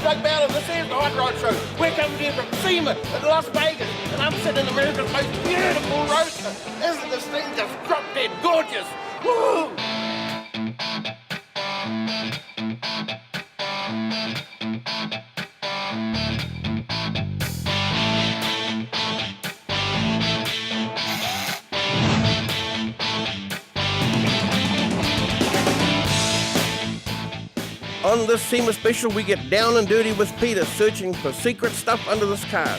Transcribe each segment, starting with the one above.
Doug Ballard. This is the Hot Rod Show. We're coming to you from SEMA in Las Vegas, and I'm sitting in America's most beautiful roadster. Isn't this thing just drop dead gorgeous? Woo! On this SEMA special, we get down and dirty with Peter, searching for secret stuff under this car.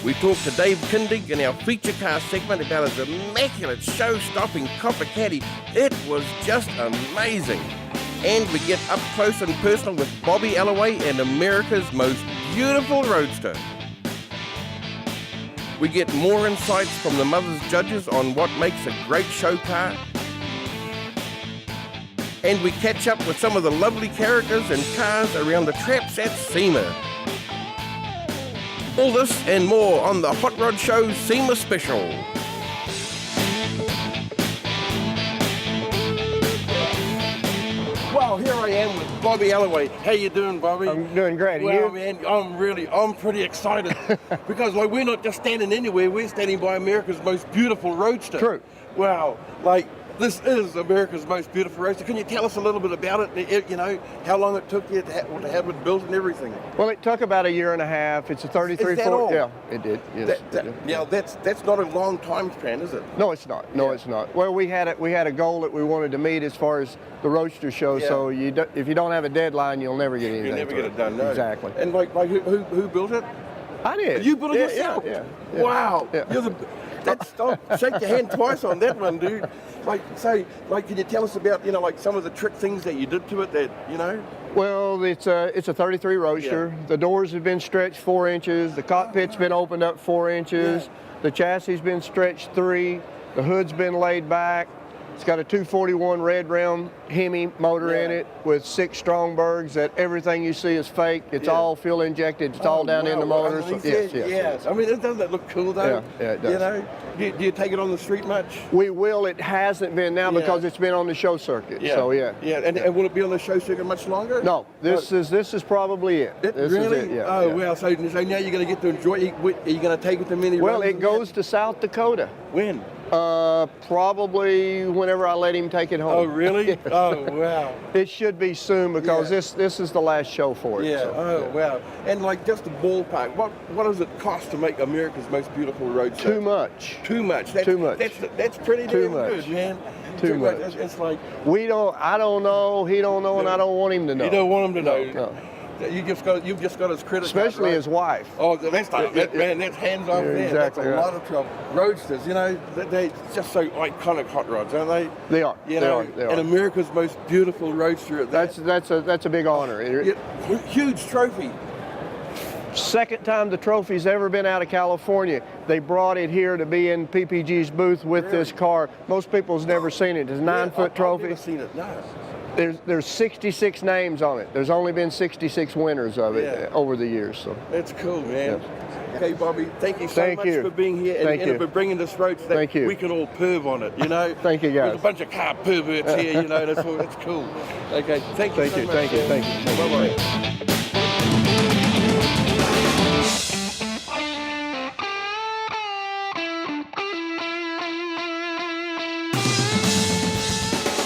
We talk to Dave Kindig in our feature car segment about his immaculate show-stopping copper caddy. It was just amazing. And we get up close and personal with Bobby Alloway and America's most beautiful roadster. We get more insights from the mother's judges on what makes a great show car. And we catch up with some of the lovely characters and cars around the traps at SEMA. All this and more on the Hot Rod Show SEMA Special. Well, here I am with Bobby Alloway. How you doing, Bobby? I'm doing great. Well, you? man, I'm pretty excited because like we're not just standing anywhere. We're standing by America's most beautiful roadster. True. Wow, like. This is America's most beautiful roadster. Can you tell us a little bit about it? You know, how long it took you to have it built and everything? Well, it took about a year and a half. It's a 33 Is that all? Yeah, it did. Yes. Now that's not a long time span, is it? No, it's not. No, it's not. Well, we had a goal that we wanted to meet as far as the roadster show. Yeah. So if you don't have a deadline, you'll never get anything. You'll never get it done. No. Exactly. And like who built it? I did. You built it yourself? Yeah. Wow. Yeah. Shake your hand twice on that one, dude. Can you tell us about, like some of the trick things that you did to it that, Well, it's a 33 roadster. Yeah. The doors have been stretched 4 inches. The cockpit's been opened up 4 inches. Yeah. The chassis has been stretched 3. The hood's been laid back. It's got a 241 red round Hemi motor in it with 6 Strombergs. That everything you see is fake. It's all fuel injected. It's all down in the motor. Yes. I mean, doesn't that look cool though? Yeah, it does. Do you take it on the street much? We will. It hasn't been now because it's been on the show circuit. Yeah. So yeah. And will it be on the show circuit much longer? No. This is probably it. This really? is it. Yeah. Oh wow. So now you're going to get to enjoy it. Are you going to take it to many? Well, it goes to South Dakota. When? Probably whenever I let him take it home. Oh, really? Oh, wow. It should be soon because this is the last show for it. Yeah. So, oh, wow. And like just a ballpark, what does it cost to make America's most beautiful roadster? Too much. Too much. Too much. That's pretty damn good, man. Too much. It's like I don't know. He don't know, and I don't want him to know. You don't want him to know. No. You've just got his credit Especially card, right? his wife. Oh, that's man, that's hands off there. Exactly that's a lot of trouble. Roadsters, they're just so iconic hot rods, aren't they? They are. They are. And America's most beautiful roadster. That's a big honor. Huge trophy. Second time the trophy's ever been out of California. They brought it here to be in PPG's booth with this car. Most people's never seen it. It's a 9-foot trophy. I've never seen it. No. There's 66 names on it. There's only been 66 winners of it over the years. So that's cool, man. Yeah. Okay, Bobby, thank you so much for being here and for bringing this road so that we can all perv on it, Thank you, guys. There's a bunch of car perverts here, that's cool. Okay, thank you so much. Thank you. Bye-bye.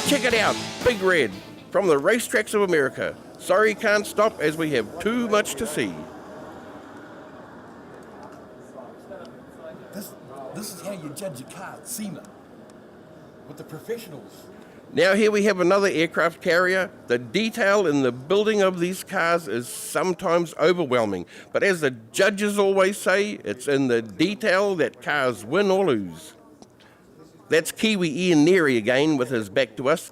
Check it out, Big Red, from the racetracks of America. Sorry can't stop as we have too much to see. This is how you judge a car at SEMA, with the professionals. Now here we have another aircraft carrier. The detail in the building of these cars is sometimes overwhelming, but as the judges always say, it's in the detail that cars win or lose. That's Kiwi Ian Neary again with his back to us.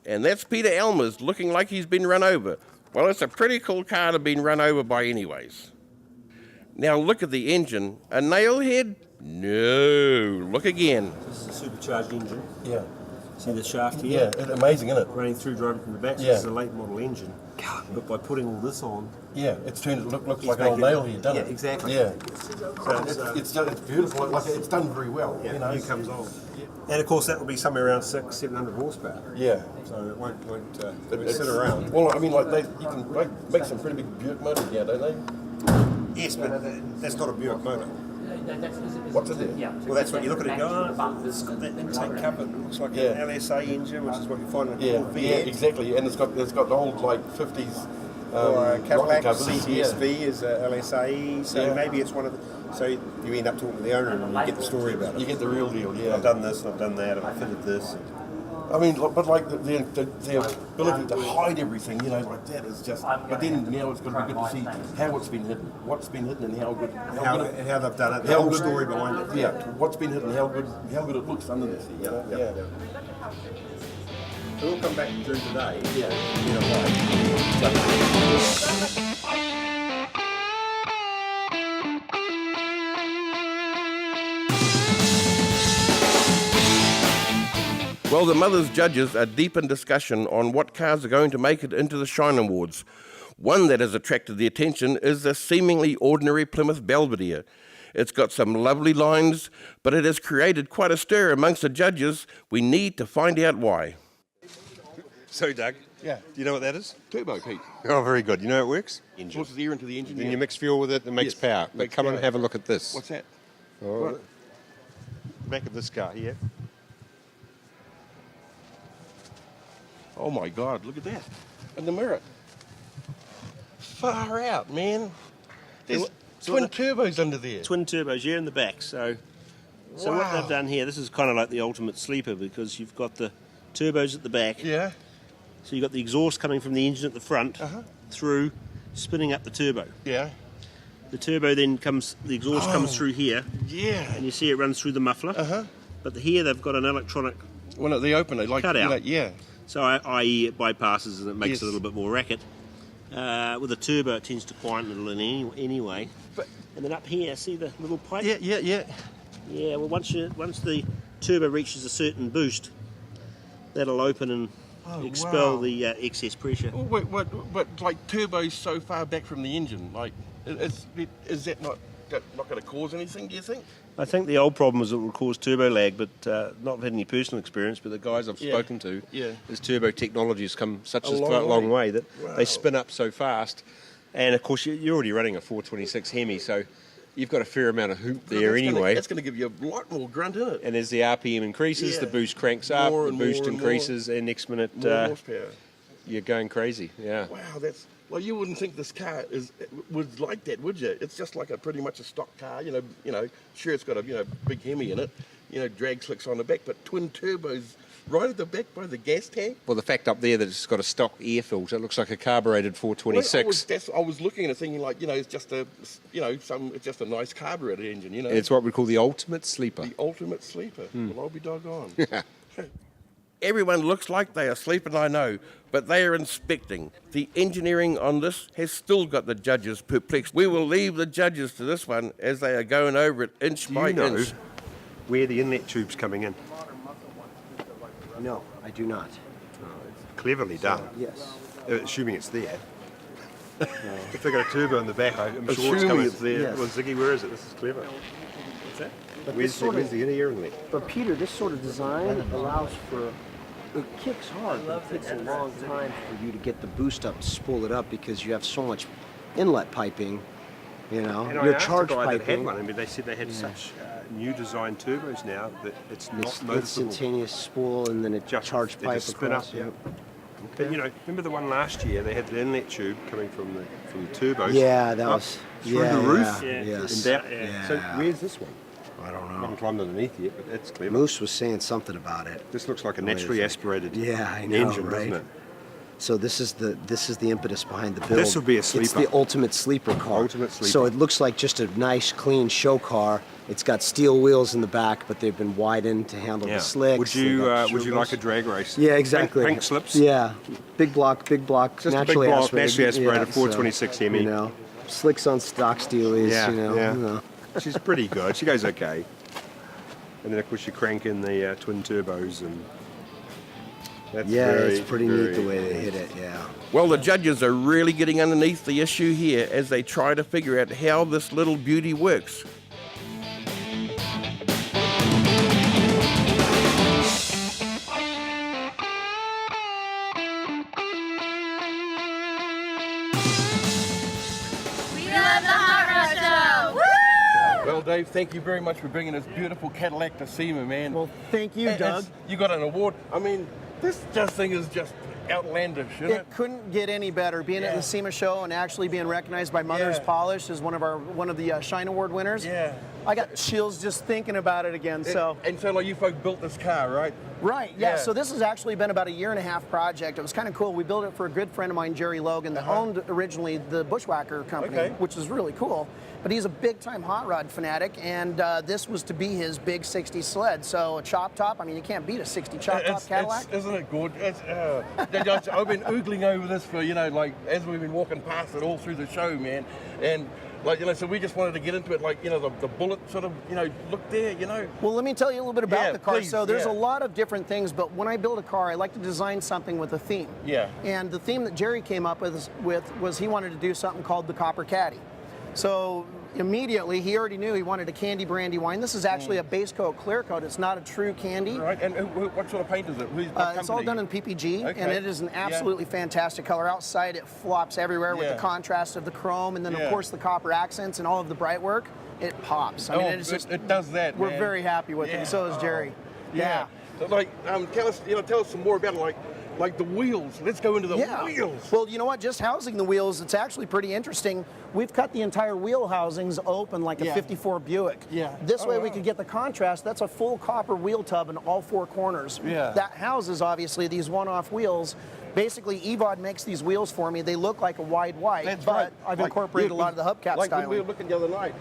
And that's Peter Elmers looking like he's been run over. Well, it's a pretty cool car to have been run over by anyways. Now look at the engine. A nail head? No. Look again. This is a supercharged engine. Yeah. See the shaft here? Yeah, amazing, isn't it? Running through, driving from the back. So Yeah. This is a late model engine. But by putting all this on, Yeah, it's turned it looks It's like an old making- nail here, doesn't yeah, it? exactly. Yeah. so It's beautiful. Like it's done very well. yeah, You know. new comes on. And of course that will be somewhere around 600-700 horsepower. Yeah. So it won't It's- sit around. Well, I mean, like you can make some pretty big Buick motors now, don't they? Yes, but that's not a Buick motor. What's it there? Yeah. Well, that's what you look at it and go, oh, it's got that intake cover. It looks like Yeah. an LSA engine, which is what you find in a Yeah, Corvette. yeah, exactly. And it's got the old like 50s. Or a Cadillac covers, CTSV is a LSA, so Yeah. maybe it's one of the. So you end up talking to the owner and you get the story about You it. get the real deal. Yeah. I've done this, I've done that, I've fitted this. I mean, but like the ability to hide everything, you know, like that is just. But then now it's going to be good to see how it's been hidden, what's been hidden, and how good. How they've done it, the how whole good- story behind it. Yeah, what's been hidden, how good it looks under this. You know? Yeah. So we'll come back and do today. Yeah. Well, the Mothers Judges are deep in discussion on what cars are going to make it into the Shine Awards. One that has attracted the attention is the seemingly ordinary Plymouth Belvedere. It's got some lovely lines, but it has created quite a stir amongst the judges. We need to find out why. So, Doug, Yeah. do you know what that is? Turbo, Pete. Oh, very good. You know how it works? Engine. Forces air into the engine. Then you mix fuel with it, it makes Yes, power. But makes come power. and have a look at this. What's that? Oh. Back of this car here. Oh my God, look at that. In the mirror. Far out, man. There's twin turbos under there. Twin turbos, yeah, in the back. So what Wow. they've done here, this is kind of like the ultimate sleeper because you've got the turbos at the back. Yeah. So you've got the exhaust coming from the engine at the front through, spinning up the turbo. Yeah. The turbo then comes, the exhaust comes through here, Yeah. and you see it runs through the muffler. But here they've got an electronic, When they open it, like Cut out. yeah. so i.e. it bypasses and it makes Yes. it a little bit more racket. With a turbo it tends to quieten it a little anyway. But- And then up here, see the little pipe? Yeah. Yeah, well once the turbo reaches a certain boost, that'll open and expel wow. the excess pressure. Oh, wait, but like turbos so far back from the engine, like, is that not going to cause anything? Do you think? I think the old problem is it will cause turbo lag, but not had any personal experience. But the guys I've Yeah. spoken to, Yeah. this turbo technology has come such A a long long way. way that Wow. they spin up so fast. And of course, you're already running a 426 Hemi, so you've got a fair amount of hoop there anyway. That's going to give you a lot more grunt in it. And as the RPM increases, Yeah. the boost cranks up, More the and boost more and increases, and next minute More horsepower. you're going crazy. Yeah. Wow, that's. Well, you wouldn't think this car was like that, would you? It's just like pretty much a stock car, you know. Sure, it's got a big Hemi in it, drag slicks on the back, but twin turbos right at the back by the gas tank. Well, the fact up there that it's got a stock air filter, it looks like a carbureted 426. I was looking at it thinking like, it's just it's just a nice carbureted engine, It's what we call the ultimate sleeper. The ultimate sleeper. Well, I'll be doggone. Everyone looks like they are sleeping, I know, but they are inspecting. The engineering on this has still got the judges perplexed. We will leave the judges to this one as they are going over it inch by inch. Where the inlet tube's coming in? No, I do not. Cleverly done. Yes. Assuming it's there. If they've got a turbo in the back, I'm sure it's Assuming coming. it's there. Yes. Well, Ziggy, where is it? This is clever. What's that? But Where's, this sort where's of, the inner inlet? but Peter, this sort of design allows for, it kicks hard, but it takes a long time for you to get the boost up to spool it up because you have so much inlet piping, And I your asked charge the guy that had piping. one, they said they had such new design turbos now that it's not It's noticeable. instantaneous spool and then it charge they pipe just spin up. across. Yeah. But remember the one last year? They had the inlet tube coming from the turbos. Yeah, that up was through yeah, the roof. Yeah, yes. And down. Yeah. So where's this one? I don't I know. haven't climbed underneath yet, but that's clever. Moose was saying something about it. This looks like a What is naturally it? aspirated Yeah, I know, engine, right? doesn't it? So this is the impetus behind the build. This would be a It's sleeper. the ultimate sleeper car. Ultimate sleeper. So it looks like just a nice, clean show car. It's got steel wheels in the back, but they've been widened to handle the slicks. Would They've you got would you turbos. like a drag race? Yeah, exactly. Pink slips. Yeah, big block, Just a big naturally block, aspirated. naturally aspirated Yeah, 426 Hemi. You know, slicks on stock steelies. Yeah, you know, yeah. you know. She's pretty good. She goes okay. And then of course you crank in the twin turbos and That's It's pretty neat the way they hit it, yeah. Well, the judges are really getting underneath the issue here as they try to figure out how this little beauty works. Well, Dave, thank you very much for bringing this beautiful Cadillac to SEMA, man. Well, thank you, Doug. You got an award. I mean, this thing is just outlandish, isn't it? It couldn't get any better. Being at the SEMA show and actually being recognized by Mother's Polish as one of the Shine Award winners. Yeah. I got chills just thinking about it again. So like you folks built this car, right? Right, yeah. So this has actually been about a 1.5-year project. It was kind of cool. We built it for a good friend of mine, Jerry Logan, that owned originally the Bushwhacker company, which is really cool. But he's a big-time hot rod fanatic, and this was to be his big 60 sled. So a chop top, I mean, you can't beat a 60 chop top Cadillac. Isn't it good? I've been oogling over this for, like, as we've been walking past it all through the show, man. And so we just wanted to get into it, the bullet sort of, look there, Well, let me tell you a little bit about the car. Please, so there's a lot of different things, but when I build a car, I like to design something with a theme. Yeah. And the theme that Jerry came up with was he wanted to do something called the Copper Caddy. So immediately, he already knew he wanted a candy brandy wine. This is actually a base coat, clear coat. It's not a true candy. Right, and what sort of paint is it? It's all done in PPG, and it is an absolutely fantastic color. Outside, it flops everywhere with the contrast of the chrome, and then, of course, the copper accents and all of the bright work. It pops. I mean, it does that, We're man. very happy with it, and so is Jerry. Yeah. So, tell us some more about it, like the wheels. Let's go into the wheels. Well, you know what? Just housing the wheels, it's actually pretty interesting. We've cut the entire wheel housings open like a 54 Buick. Yeah. This way we could get the contrast. That's a full copper wheel tub in all 4 corners. Yeah. That houses, obviously, these one-off wheels. Basically, EVOD makes these wheels for me. They look like a wide white, but I've incorporated a lot of the hubcap styling. Like when we were looking the other night,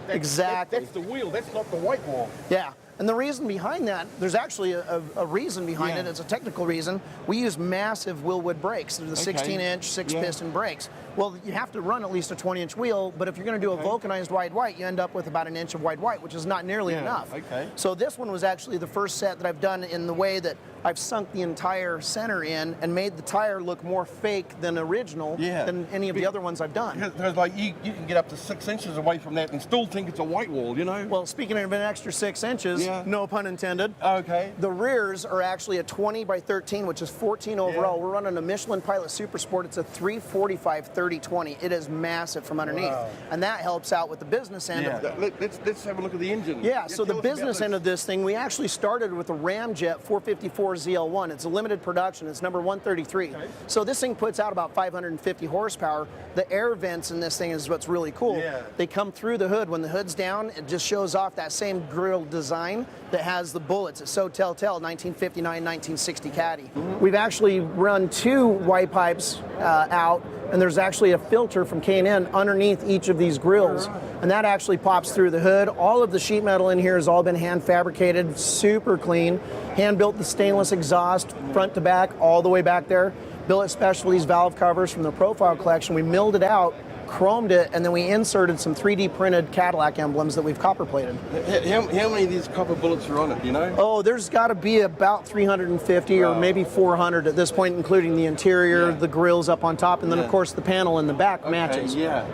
Exactly. That's the wheel. That's not the white wall. Yeah. And the reason behind that, there's actually a reason behind it. It's a technical reason. We use massive Willwood brakes. They're the 16-inch, 6-piston brakes. Well, you have to run at least a 20-inch wheel, but if you're going to do a vulcanized wide white, you end up with about 1 inch of wide white, which is not nearly enough. So this one was actually the first set that I've done in the way that I've sunk the entire center in and made the tire look more fake than original than any of the other ones I've done. Because you can get up to 6 inches away from that and still think it's a white wall, Well, speaking of an extra 6 inches, no pun intended. Okay. The rears are actually a 20 by 13, which is 14 overall. We're running a Michelin Pilot Super Sport. It's a 345/30/20. It is massive from underneath, and that helps out with the business end of it. Let's have a look at the engine. Yeah, so the business end of this thing, we actually started with a Ramjet 454 ZL1. It's a limited production. It's number 133. So this thing puts out about 550 horsepower. The air vents in this thing is what's really cool. They come through the hood. When the hood's down, it just shows off that same grille design that has the bullets. It's so telltale, 1959, 1960 Caddy. We've actually run 2 white pipes out, and there's actually a filter from K&N underneath each of these grills, and that actually pops through the hood. All of the sheet metal in here has all been hand fabricated, super clean. Hand built the stainless exhaust front to back, all the way back there. Billet Specialties valve covers from the Profile collection. We milled it out, chromed it, and then we inserted some 3D printed Cadillac emblems that we've copper plated. How many of these copper bullets are on it, do you know? Oh, there's got to be about 350 or maybe 400 at this point, including the interior, the grills up on top, and then of course the panel in the back matches. I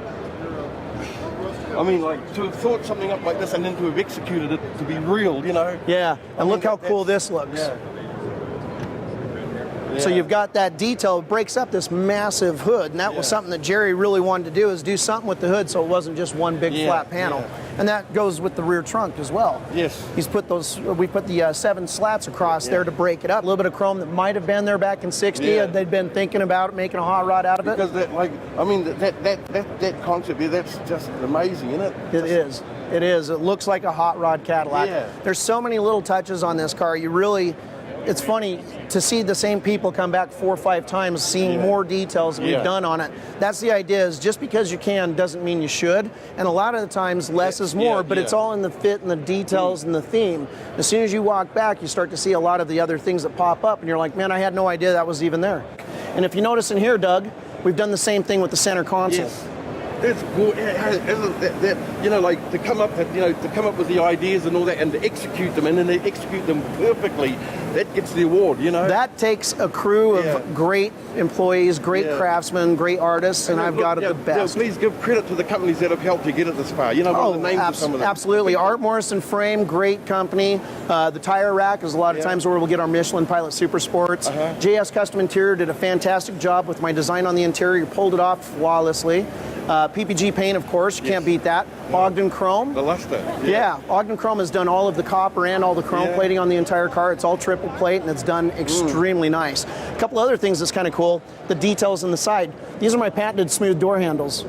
mean, to have thought something up like this and then to have executed it to be real, Yeah, and look how cool this looks. So you've got that detail, it breaks up this massive hood, and that was something that Jerry really wanted to do, is do something with the hood so it wasn't just one big flat panel. And that goes with the rear trunk as well. Yes. We put the 7 slats across there to break it up. A little bit of chrome that might have been there back in '60. They'd been thinking about making a hot rod out of it. Because that concept, that's just amazing, isn't it? It is. It is. It looks like a hot rod Cadillac. There's so many little touches on this car. It's funny to see the same people come back 4 or 5 times seeing more details that we've done on it. That's the idea, is just because you can doesn't mean you should. And a lot of the times less is more, but it's all in the fit and the details and the theme. As soon as you walk back, you start to see a lot of the other things that pop up and you're like, man, I had no idea that was even there. And if you notice in here, Doug, we've done the same thing with the center console. It's cool. Isn't that, you know, like to come up with the ideas and all that, and to execute them, and then they execute them perfectly. That gets the award, you know. That takes a crew of great employees, great craftsmen, great artists, and I've got it the best. Please give credit to the companies that have helped you get it this far. You know, what are the names of some of them? Absolutely. Art Morrison Frame, great company. The Tire Rack is a lot of times where we'll get our Michelin Pilot Super Sports. JS Custom Interior did a fantastic job with my design on the interior. Pulled it off flawlessly. PPG Paint, of course, you can't beat that. Ogden Chrome. The luster. Yeah, Ogden Chrome has done all of the copper and all the chrome plating on the entire car. It's all triple plate, and it's done extremely nice. A couple other things that's kind of cool, the details on the side. These are my patented smooth door handles.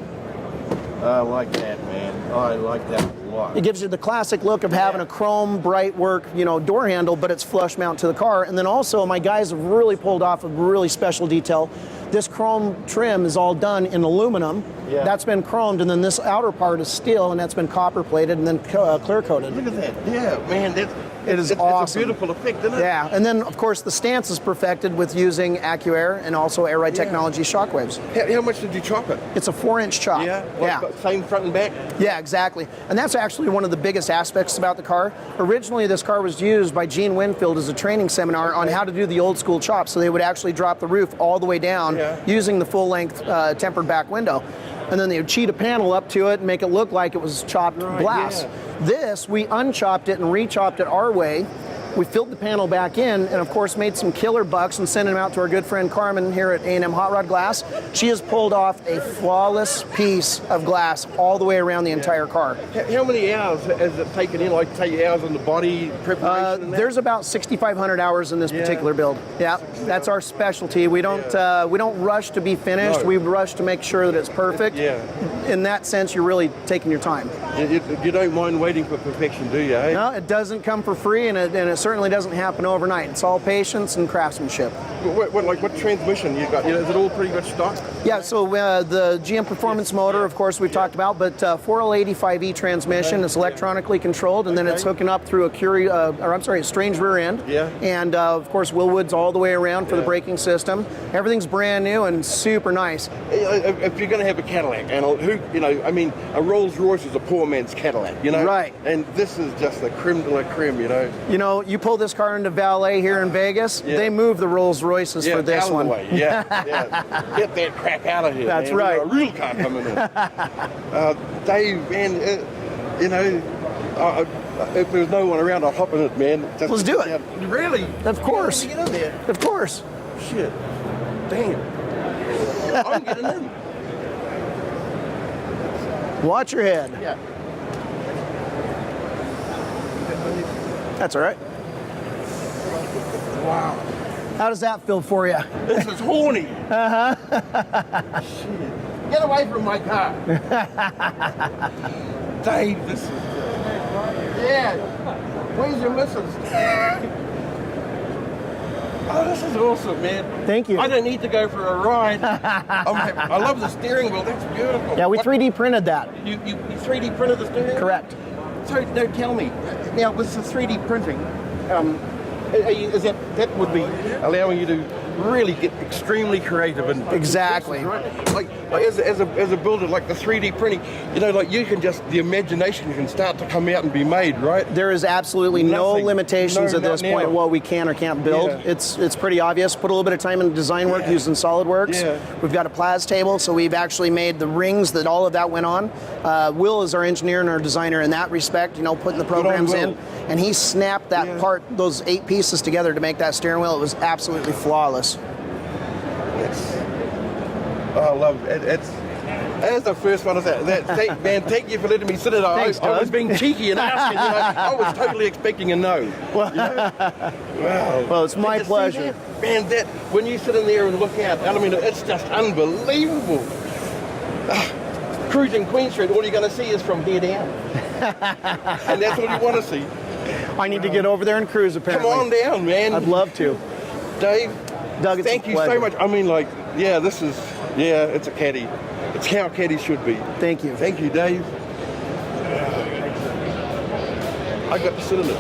I like that, man. I like that a lot. It gives you the classic look of having a chrome, bright work, you know, door handle, but it's flush mount to the car. And then also, my guys have really pulled off a really special detail. This chrome trim is all done in aluminum. Yeah. That's been chromed, and then this outer part is steel, and that's been copper plated and then clear coated. Look at that. Yeah, man, it's awesome. It's a beautiful effect, isn't it? Yeah, and then of course the stance is perfected with using AccuAir and also Air Ride Technology shockwaves. How much did you chop it? It's a 4-inch chop. Yeah. Same front and back. Yeah, exactly. And that's actually one of the biggest aspects about the car. Originally, this car was used by Gene Winfield as a training seminar on how to do the old school chop. So they would actually drop the roof all the way down using the full length tempered back window. And then they would cheat a panel up to it and make it look like it was chopped glass. This, we unchopped it and re-chopped it our way. We filled the panel back in and, of course, made some killer bucks and sent them out to our good friend Carmen here at A&M Hot Rod Glass. She has pulled off a flawless piece of glass all the way around the entire car. How many hours has it taken in, like, say, hours on the body preparation? There's about 6,500 hours in this particular build. Yeah, that's our specialty. We don't rush to be finished. No. We rush to make sure that it's perfect. In that sense, you're really taking your time. You don't mind waiting for perfection, do you? Eh? No, it doesn't come for free, and it certainly doesn't happen overnight. It's all patience and craftsmanship. What transmission you got? Is it all pretty much stock? Yeah, so the GM Performance motor, of course, we've talked about, but 4L85E transmission. It's electronically controlled, and then it's hooking up through a strange rear end. And of course, Willwoods all the way around for the braking system. Everything's brand new and super nice. If you're going to have a Cadillac, and a Rolls Royce is a poor man's Cadillac, you know? Right. And this is just the creme de la creme, you know? You know, you pull this car into valet here in Vegas, they move the Rolls Royces for this one. Get that crap out of here. That's man. right. A real car coming in. Dave, man, if there's no one around, I'll hop in it, man. Let's do it. Really? Of course. Get in there. Of course. Shit. Damn. I'm getting in. Watch your head. Yeah. That's all right. Wow. How does that feel for you? This is horny. Shit. Get away from my car. Dave, this is... Yeah. Where's your missus? Oh, this is awesome, man. Thank you. I don't need to go for a ride. I love the steering wheel. That's beautiful. Yeah, we 3D printed that. You 3D printed the steering wheel? Correct. So, no, tell me. Now, with the 3D printing, is that would be allowing you to really get extremely creative and exactly right? Like as a builder, like the 3D printing, you know, like you can just, the imagination can start to come out and be made, right? There is absolutely no limitations at this point of what we can or can't build. It's pretty obvious. Put a little bit of time into design work using SolidWorks. We've got a Plas table, so we've actually made the rings that all of that went on. Will is our engineer and our designer in that respect, you know, putting the programs in, and he snapped that part, those 8 pieces together to make that steering wheel. It was absolutely flawless. I love it. That's the first one of that. Thank you for letting me sit it. I was being cheeky and asking. You know, I was totally expecting a no. You know? Wow. Well, it's my pleasure. Man, that when you sit in there and look out, I mean, it's just unbelievable. Cruising Queen Street, all you're going to see is from here down, and that's all you want to see. I need to get over there and cruise. Apparently. Come on down, man. I'd love to. Dave, Doug, thank you so much. I mean, like, this is, it's a caddy. It's how a caddy should be. Thank you. Thank you, Dave. I got to sit in it.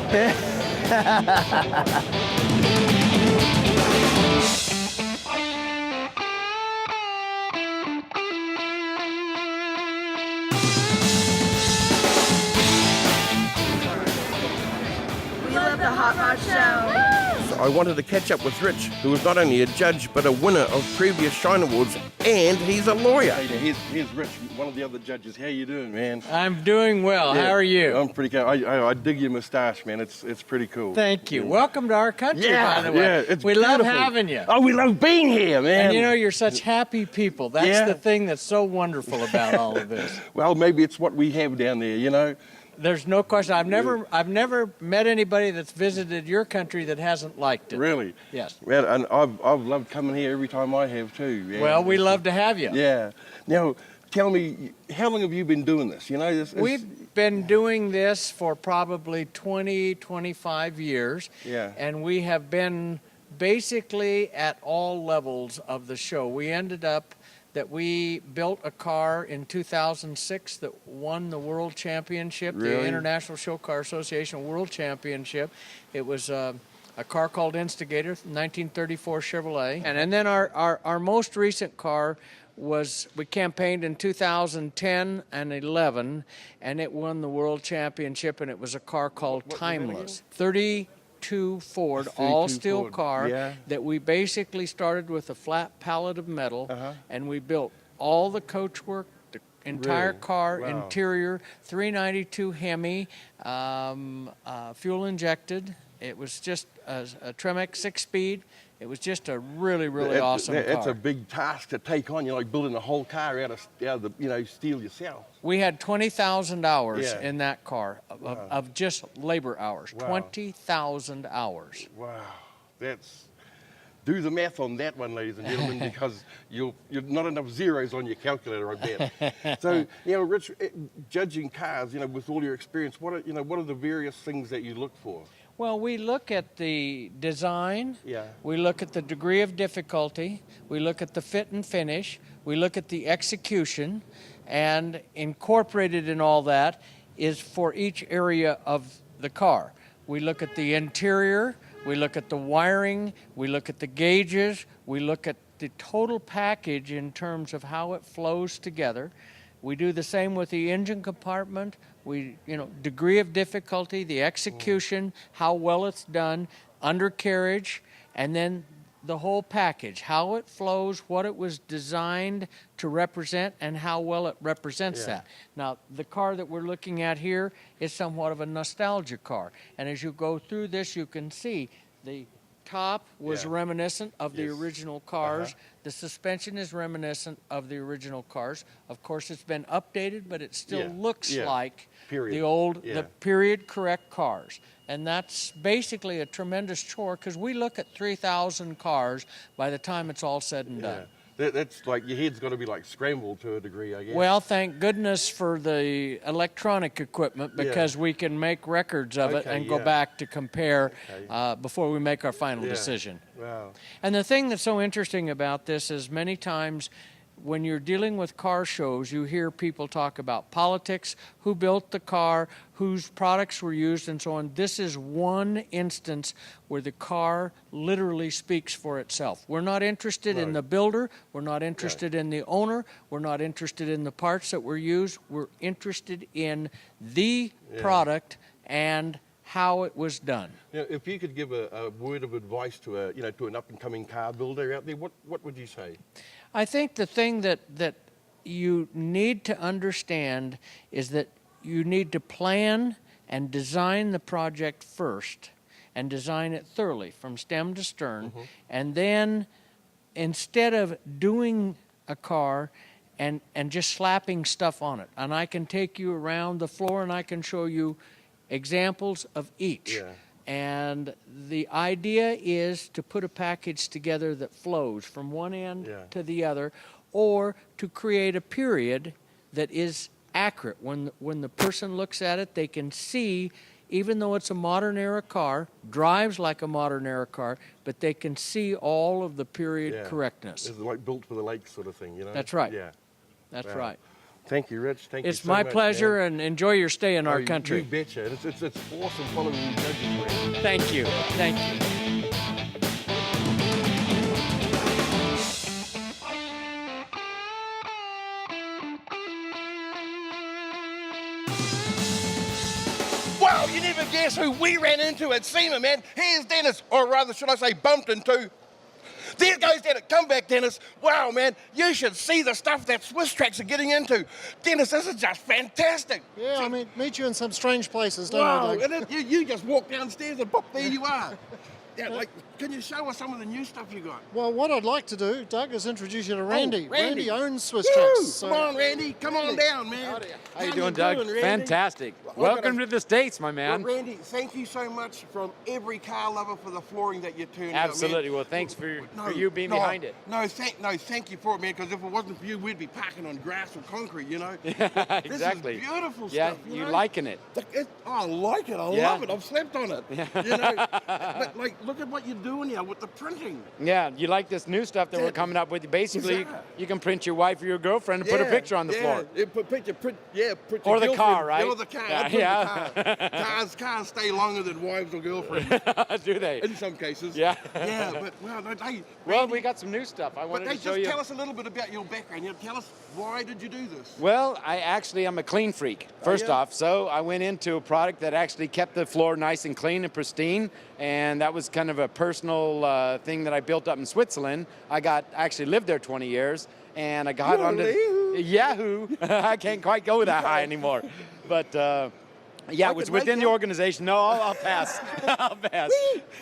I wanted to catch up with Rich, who is not only a judge but a winner of previous Shine Awards, and he's a lawyer. Hey, here's Rich, one of the other judges. How you doing, man? I'm doing well. Yeah, How are you? I'm pretty cool. I dig your mustache, man. It's pretty cool. Thank you. Welcome to our country, Yeah, by the way. yeah, it's we love beautiful. having you. Oh, we love being here, man. And you know, you're such happy people. That's Yeah. the thing that's so wonderful about all of this. Well, maybe it's what we have down there, you know. There's no question. I've never met anybody that's visited your country that hasn't liked it. Really? Yes. Well, and I've loved coming here every time I have too. Yeah. Well, we love to have you. Yeah. Now, tell me, how long have you been doing this? You know, We've been doing this for probably 20, 25 years. Yeah. And we have been basically at all levels of the show. We ended up that we built a car in 2006 that won the World Championship, the Really? International Show Car Association World Championship. It was a car called Instigator, 1934 Chevrolet. And then our most recent car was, we campaigned in 2010 and 11, and it won the World Championship, and it was a car called Timeless. 32 Ford, 32 all-steel Ford, car yeah. that we basically started with a flat pallet of metal, and we built all the coachwork, the entire Really? car, Wow. interior, 392 Hemi, fuel injected. It was just a Tremec 6-speed. It was just a really, really awesome car. That's a big task to take on. You're like building a whole car out of the steel yourself. We had 20,000 hours Yeah. in that car of just labor hours. Wow. 20,000 hours. Wow, do the math on that one, ladies and gentlemen, because you're not enough zeros on your calculator, I bet. So, Rich, judging cars, with all your experience, what are the various things that you look for? Well, we look at the design, Yeah. we look at the degree of difficulty, we look at the fit and finish, we look at the execution, and incorporated in all that is for each area of the car. We look at the interior, we look at the wiring, we look at the gauges, we look at the total package in terms of how it flows together. We do the same with the engine compartment. Degree of difficulty, the execution, how well it's done, undercarriage, and then the whole package, how it flows, what it was designed to represent, and how well it represents that. Now, the car that we're looking at here is somewhat of a nostalgia car. And as you go through this, you can see the top was reminiscent of the original cars. The suspension is reminiscent of the original cars. Of course, it's been updated, but it still looks like the period correct cars. And that's basically a tremendous chore because we look at 3,000 cars by the time it's all said and done. That's like, your head's got to be like scrambled to a degree, I guess. Well, thank goodness for the electronic equipment because we can make records of it and go back to compare before we make our final decision. Wow. And the thing that's so interesting about this is many times when you're dealing with car shows, you hear people talk about politics, who built the car, whose products were used, and so on. This is one instance where the car literally speaks for itself. We're not interested in the builder. We're not interested in the owner. We're not interested in the parts that were used. We're interested in the product and how it was done. If you could give a word of advice to an up-and-coming car builder out there, what would you say? I think the thing that you need to understand is that you need to plan and design the project first and design it thoroughly from stem to stern. And then instead of doing a car and just slapping stuff on it, and I can take you around the floor and I can show you examples of each. And the idea is to put a package together that flows from one end to the other, or to create a period that is accurate. When the person looks at it, they can see, even though it's a modern era car, drives like a modern era car, but they can see all of the period correctness. It's like built for the lake sort of thing, That's right. Yeah. That's right. Thank you, Rich. Thank you It's so my much, pleasure, man. and enjoy your stay in our country. You betcha. It's awesome following you judges around. Thank you. Thank you. Wow, you you never guess who we ran into at SEMA, man. Here's Dennis, or rather, should I say, bumped into. There goes Dennis. Come back, Dennis. Wow, man, you should see the stuff that Swiss Tracks are getting into. Dennis, this is just fantastic. Yeah, I mean, meet you in some strange places, don't I, Doug? And you just walk downstairs and pop, there you are. Yeah, like, can you show us some of the new stuff you got? Well, what I'd like to do, Doug, is introduce you to Randy. Randy. Randy owns Swiss Woo! Tracks. Come on, Randy. Come on down, man. How you doing, Doug? Randy? Fantastic. Well, Welcome to the States, my man. Well, Randy, thank you so much from every car lover for the flooring that you turned Absolutely. out, man. Well, thanks for you being behind it. Thank you for it, man, because if it wasn't for you, we'd be parking on grass or concrete, you know? Exactly. This is beautiful yeah, stuff, you know? liking it. I like it. I love it. I've slept on it. You know? But, like, look at what you're doing here with the printing. Yeah, you like this new stuff that we're coming up with. Basically, you can print your wife or your girlfriend and put a picture on the floor. Print your Or the car, right? Or the car. Yeah. Cars stay longer than wives or girlfriends. Do they? In some cases. Yeah. Yeah, but well, no, hey, Well, Randy, we got some new stuff. I wanted to show just you. tell us a little bit about your background. You know, tell us, why did you do this? Well, I'm a clean freak, first off. So I went into a product that actually kept the floor nice and clean and pristine. And that was kind of a personal thing that I built up in Switzerland. I actually lived there 20 years. And I got onto Yahoo. I can't quite go that high anymore. But yeah, it was within the organization. No, I'll pass. I'll pass.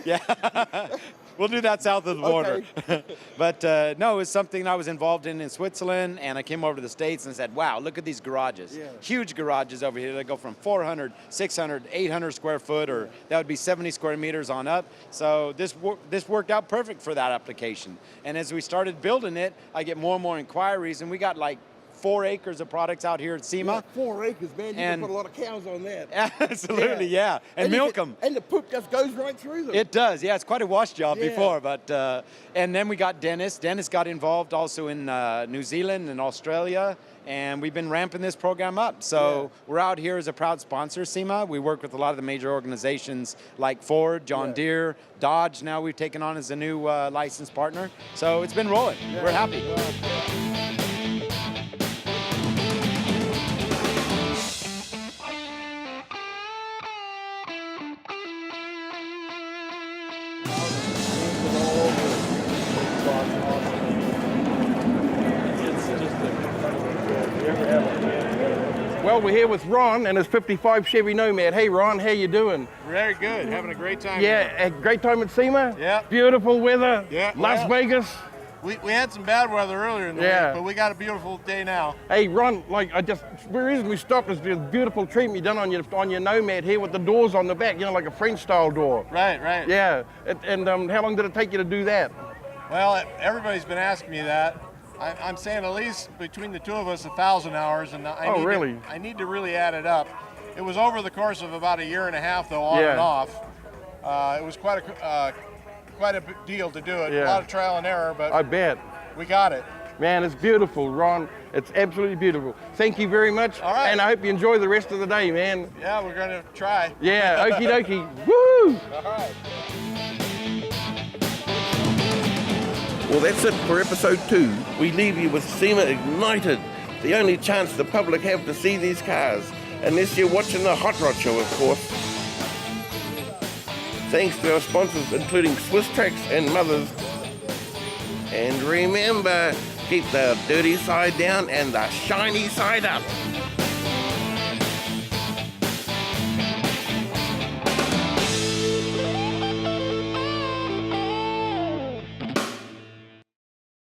Yeah. We'll do that south of the border. Okay. But no, it was something I was involved in Switzerland, and I came over to the States and said, wow, look at these garages. Yeah. Huge garages over here. They go from 400, 600, 800 square foot, or that would be 70 square meters on up. So this worked out perfect for that application. And as we started building it, I get more and more inquiries, and we got like 4 acres of products out here at SEMA. Yeah, 4 acres, man. You can put a lot of cows on that. Absolutely, yeah. And milk them. And the poop just goes right through them. It does, yeah. It's quite a wash job before. But and then we got Dennis. Dennis got involved also in New Zealand and Australia. And we've been ramping this program up. So we're out here as a proud sponsor, SEMA. We work with a lot of the major organizations like Ford, John Deere, Dodge. Now we've taken on as a new licensed partner. So it's been rolling. Yeah. We're happy. Well, we're here with Ron and his 55 Chevy Nomad. Hey, Ron, how you doing? Very good. Having a great time. Yeah, a great time at SEMA? Yeah. Beautiful weather. Yeah. Las Vegas. We had some bad weather earlier in the week, but we got a beautiful day now. Hey, Ron, the reason we stopped is the beautiful treatment you done on your Nomad here with the doors on the back, you know, like a French-style door. Right. Yeah. And how long did it take you to do that? Well, everybody's been asking me that. I'm saying at least between the two of us 1,000 hours, and I need to really add it up. It was over the course of about a year and a half, though, on and off. It was quite a deal to do it. A lot of trial and error, but I bet we got it. Man, it's beautiful, Ron. It's absolutely beautiful. Thank you very much. All right. And I hope you enjoy the rest of the day, man. Yeah, we're going to try. Yeah, okie dokie. Woo! All right. Well, that's it for episode 2. We leave you with SEMA Ignited, the only chance the public have to see these cars, unless you're watching the Hot Rod Show, of course. Thanks to our sponsors, including Swiss Tracks and Mothers. And remember, keep the dirty side down and the shiny side up.